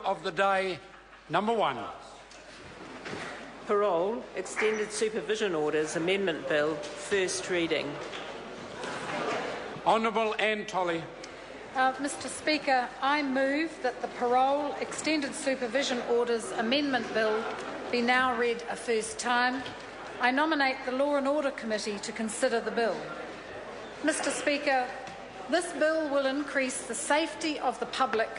of the day, number 1. Parole, Extended Supervision Orders Amendment Bill, first reading. Honourable Anne Tolley. Mr Speaker, I move that the Parole Extended Supervision Orders Amendment Bill be now read a first time. I nominate the Law and Order Committee to consider the bill. Mr Speaker, this bill will increase the safety of the public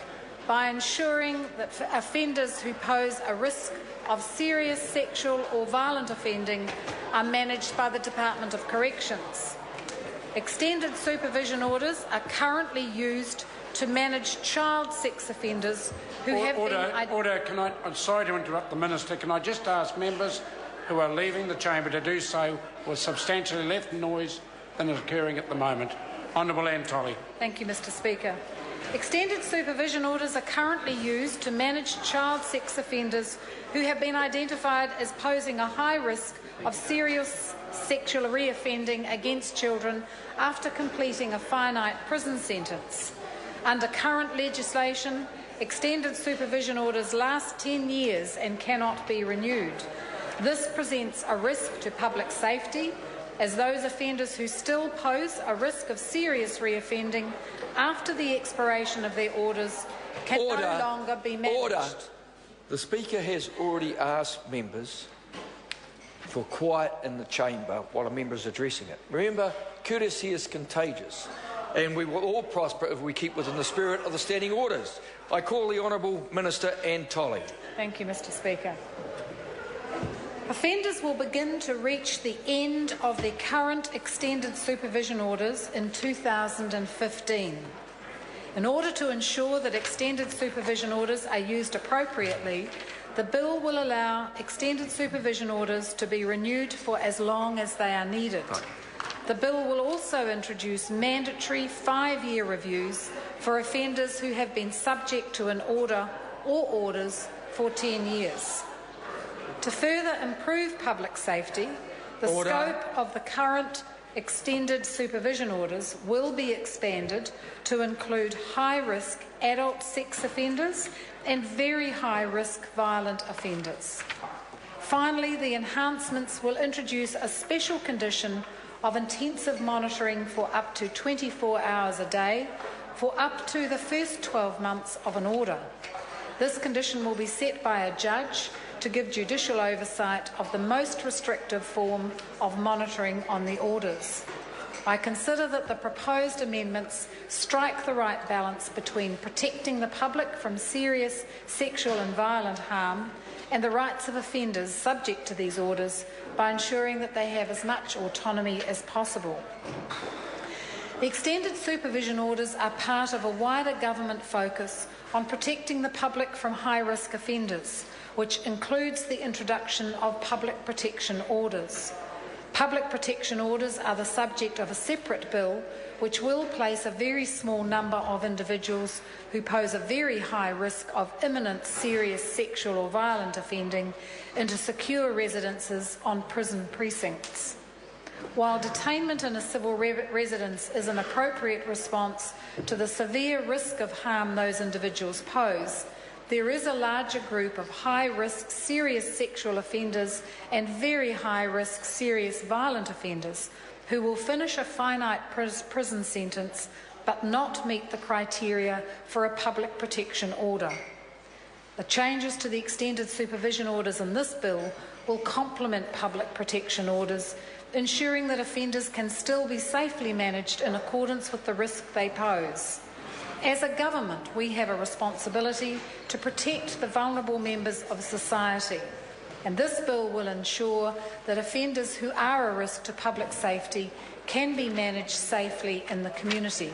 by ensuring that offenders who pose a risk of serious sexual or violent offending are managed by the Department of Corrections. Extended supervision orders are currently used to manage child sex offenders who have been... Order. I'm sorry to interrupt the Minister. Can I just ask members who are leaving the chamber to do so with substantially less noise than is occurring at the moment? Honourable Anne Tolley. Thank you, Mr Speaker. Extended supervision orders are currently used to manage child sex offenders who have been identified as posing a high risk of serious sexual reoffending against children after completing a finite prison sentence. Under current legislation, extended supervision orders last 10 years and cannot be renewed. This presents a risk to public safety, as those offenders who still pose a risk of serious reoffending after the expiration of their orders can no longer be managed. Order. The Speaker has already asked members for quiet in the chamber while a member is addressing it. Remember, courtesy is contagious, and we will all prosper if we keep within the spirit of the standing orders. I call the Honourable Minister Anne Tolley. Thank you, Mr Speaker. Offenders will begin to reach the end of their current extended supervision orders in 2015. In order to ensure that extended supervision orders are used appropriately, the bill will allow extended supervision orders to be renewed for as long as they are needed. The bill will also introduce mandatory 5-year reviews for offenders who have been subject to an order or orders for 10 years. To further improve public safety, the scope of the current extended supervision orders will be expanded to include high-risk adult sex offenders and very high-risk violent offenders. Finally, the enhancements will introduce a special condition of intensive monitoring for up to 24 hours a day for up to the first 12 months of an order. This condition will be set by a judge to give judicial oversight of the most restrictive form of monitoring on the orders. I consider that the proposed amendments strike the right balance between protecting the public from serious sexual and violent harm and the rights of offenders subject to these orders by ensuring that they have as much autonomy as possible. The extended supervision orders are part of a wider government focus on protecting the public from high-risk offenders, which includes the introduction of public protection orders. Public protection orders are the subject of a separate bill which will place a very small number of individuals who pose a very high risk of imminent serious sexual or violent offending into secure residences on prison precincts. While detainment in a civil residence is an appropriate response to the severe risk of harm those individuals pose, there is a larger group of high-risk serious sexual offenders and very high-risk serious violent offenders who will finish a finite prison sentence but not meet the criteria for a public protection order. The changes to the extended supervision orders in this bill will complement public protection orders, ensuring that offenders can still be safely managed in accordance with the risk they pose. As a government, we have a responsibility to protect the vulnerable members of society, and this bill will ensure that offenders who are a risk to public safety can be managed safely in the community.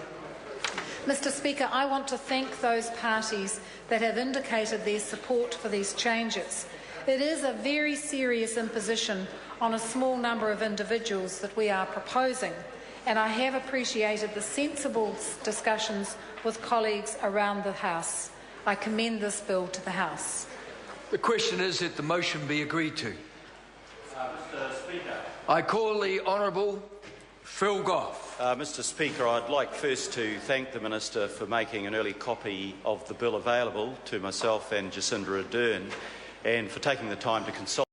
Mr Speaker, I want to thank those parties that have indicated their support for these changes. It is a very serious imposition on a small number of individuals that we are proposing, and I have appreciated the sensible discussions with colleagues around the House. I commend this bill to the House. The question is that the motion be agreed to. Mr Speaker. I call the Honourable Phil Goff. Mr Speaker, I'd like first to thank the Minister for making an early copy of the bill available to myself and Jacinda Ardern, and for taking the time to consult